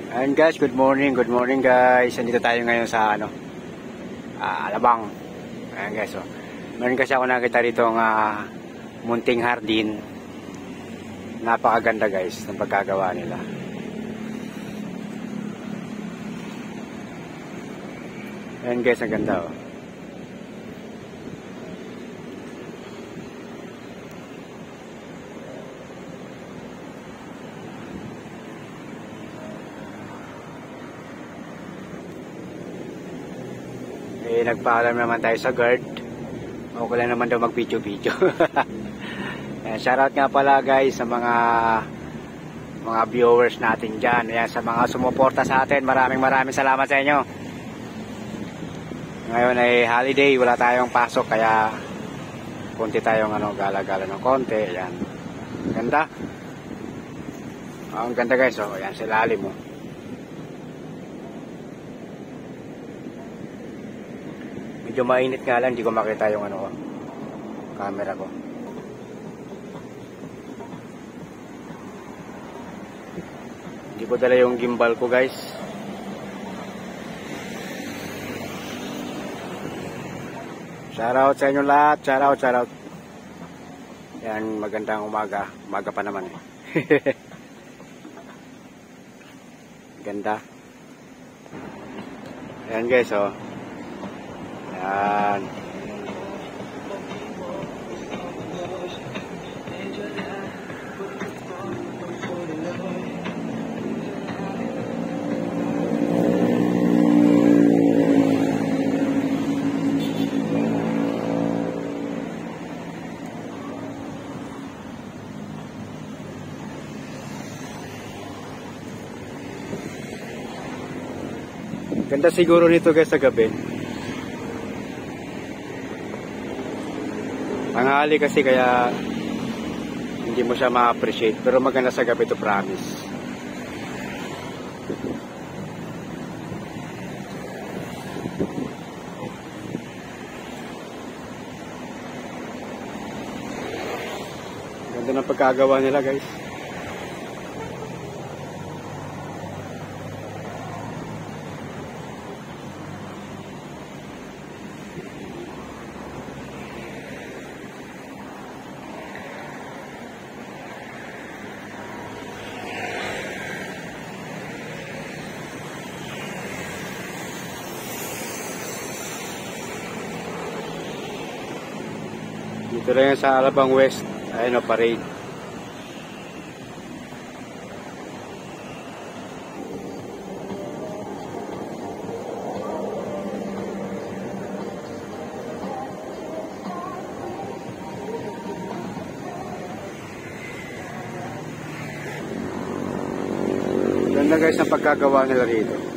Ayan guys, good morning guys. Nandito tayo ngayon sa Alabang. Ayan guys, oh. Meron kasi ako nakita rito ng munting hardin. Napakaganda guys ng pagkagawa nila. Ayan guys, ang ganda oh. Nagpaalam naman tayo sa guard. Okay lang naman daw mag-video-video. Shoutout nga pala guys sa mga viewers natin dyan. Ayan, sa mga sumuporta sa atin. Maraming salamat sa inyo. Ngayon ay holiday. Wala tayong pasok. Kaya kunti tayong gala-gala ng konti. Ayan. Ganda. Ang ganda guys. Oh. Ayan, sa lalim mo. Medyo mainit nga lang, hindi ko makita yung camera ko. Hindi ko dala yung gimbal ko guys. Shoutout sa inyo lahat, shoutout. Yan, magandang umaga. Umaga pa naman eh. Ganda. Yan guys oh. Yan. Ganda siguro nito guys sa gabi. Tanghali kasi kaya hindi mo siya ma-appreciate, pero maganda sa gabi to, promise. Ganda ng pagkagawa nila guys. Dito lang yan sa Alabang West. Ayun o, parade. Ganda guys ang pagkagawa nila rito.